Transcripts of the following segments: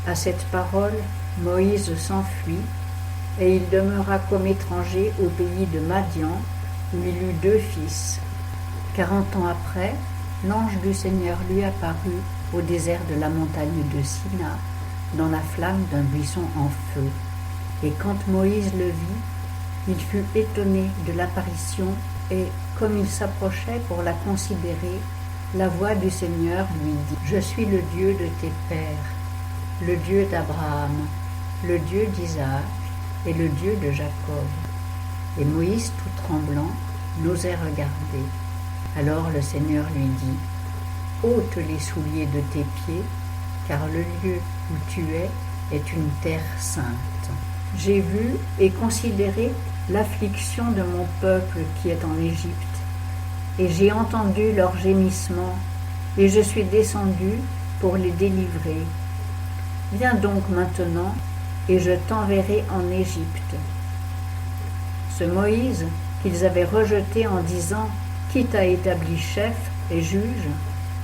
À cette parole, Moïse s'enfuit, et il demeura comme étranger au pays de Madian, où il eut 2 fils. 40 ans après, l'ange du Seigneur lui apparut au désert de la montagne de Sina, dans la flamme d'un buisson en feu. Et quand Moïse le vit, il fut étonné de l'apparition, et comme il s'approchait pour la considérer, la voix du Seigneur lui dit : « Je suis le Dieu de tes pères, le Dieu d'Abraham, le Dieu d'Isaac et le Dieu de Jacob. » Et Moïse, tout tremblant, n'osait regarder. Alors le Seigneur lui dit : « Ôte les souliers de tes pieds, car le lieu où tu es est une terre sainte. J'ai vu et considéré l'affliction de mon peuple qui est en Égypte, et j'ai entendu leurs gémissements, et je suis descendu pour les délivrer. Viens donc maintenant, et je t'enverrai en Égypte. » Ce Moïse, qu'ils avaient rejeté en disant : « Qui t'a établi chef et juge ? »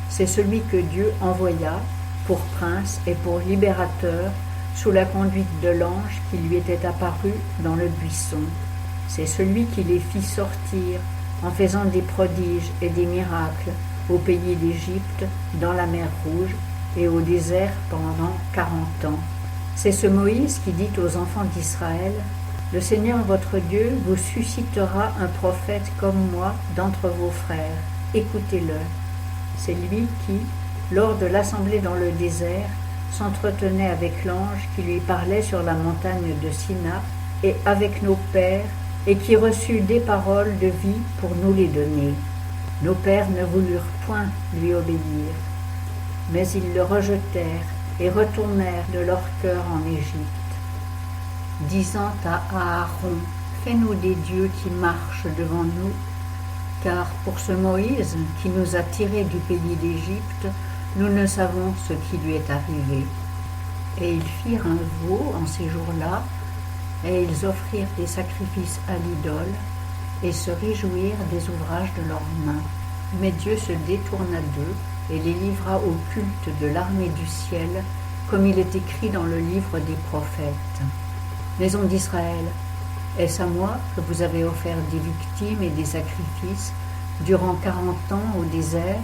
c'est celui que Dieu envoya pour prince et pour libérateur sous la conduite de l'ange qui lui était apparu dans le buisson. C'est celui qui les fit sortir en faisant des prodiges et des miracles au pays d'Égypte, dans la mer Rouge et au désert pendant 40 ans. C'est ce Moïse qui dit aux enfants d'Israël : « Le Seigneur votre Dieu vous suscitera un prophète comme moi d'entre vos frères. Écoutez-le. » C'est lui qui, lors de l'assemblée dans le désert, s'entretenait avec l'ange qui lui parlait sur la montagne de Sina et avec nos pères, et qui reçut des paroles de vie pour nous les donner. Nos pères ne voulurent point lui obéir, mais ils le rejetèrent et retournèrent de leur cœur en Égypte, disant à Aaron : « Fais-nous des dieux qui marchent devant nous, car pour ce Moïse qui nous a tirés du pays d'Égypte, nous ne savons ce qui lui est arrivé. » Et ils firent un veau en ces jours-là, et ils offrirent des sacrifices à l'idole, et se réjouirent des ouvrages de leurs mains. Mais Dieu se détourna d'eux, et les livra au culte de l'armée du ciel, comme il est écrit dans le livre des prophètes. Maison d'Israël, est-ce à moi que vous avez offert des victimes et des sacrifices durant 40 ans au désert ?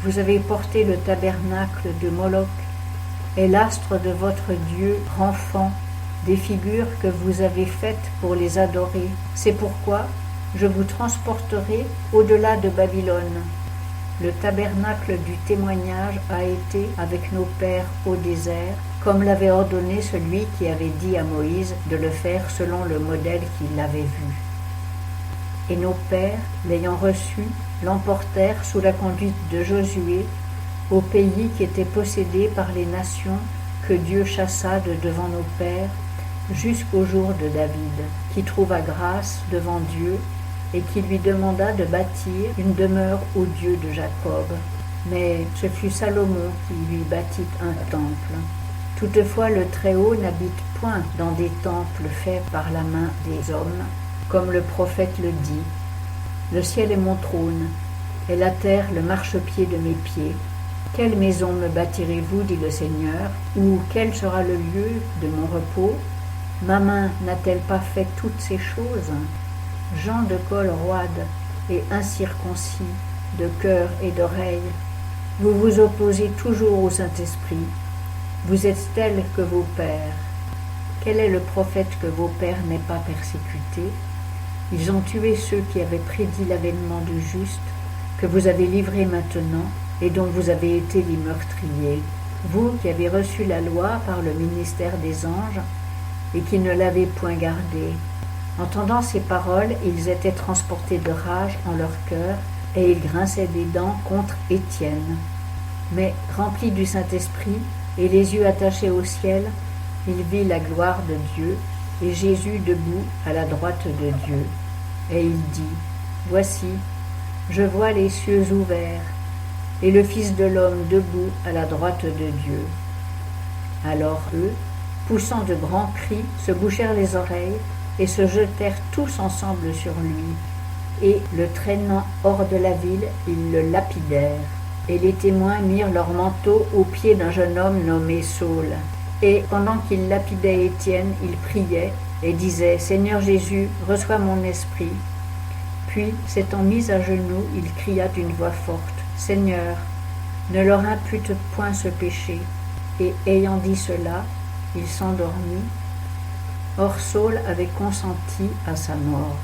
Vous avez porté le tabernacle de Moloch et l'astre de votre Dieu Renfant, des figures que vous avez faites pour les adorer. C'est pourquoi je vous transporterai au-delà de Babylone. Le tabernacle du témoignage a été avec nos pères au désert, comme l'avait ordonné celui qui avait dit à Moïse de le faire selon le modèle qu'il avait vu. Et nos pères, l'ayant reçu, l'emportèrent sous la conduite de Josué au pays qui était possédé par les nations que Dieu chassa de devant nos pères, jusqu'au jour de David, qui trouva grâce devant Dieu et qui lui demanda de bâtir une demeure au Dieu de Jacob. Mais ce fut Salomon qui lui bâtit un temple. Toutefois, le Très-Haut n'habite point dans des temples faits par la main des hommes, comme le prophète le dit. Le ciel est mon trône, et la terre le marchepied de mes pieds. Quelle maison me bâtirez-vous, dit le Seigneur, ou quel sera le lieu de mon repos ? Ma main n'a-t-elle pas fait toutes ces choses ? Gens de col roide et incirconcis, de cœur et d'oreille, vous vous opposez toujours au Saint-Esprit. Vous êtes tels que vos pères. Quel est le prophète que vos pères n'aient pas persécuté ? Ils ont tué ceux qui avaient prédit l'avènement du juste, que vous avez livré maintenant, et dont vous avez été les meurtriers. Vous qui avez reçu la loi par le ministère des anges, et qui ne l'avez point gardée. Entendant ces paroles, ils étaient transportés de rage en leur cœur, et ils grinçaient des dents contre Étienne. Mais, rempli du Saint-Esprit, et les yeux attachés au ciel, il vit la gloire de Dieu, et Jésus debout à la droite de Dieu. Et il dit : Voici, je vois les cieux ouverts, et le Fils de l'homme debout à la droite de Dieu. Alors eux, poussant de grands cris, se bouchèrent les oreilles, et se jetèrent tous ensemble sur lui, et, le traînant hors de la ville, ils le lapidèrent. Et les témoins mirent leurs manteaux aux pieds d'un jeune homme nommé Saul. Et pendant qu'ils lapidaient Étienne, ils priaient et disaient « Seigneur Jésus, reçois mon esprit ». Puis, s'étant mis à genoux, il cria d'une voix forte « Seigneur, ne leur impute point ce péché. » Et ayant dit cela, il s'endormit. Or Saul avait consenti à sa mort.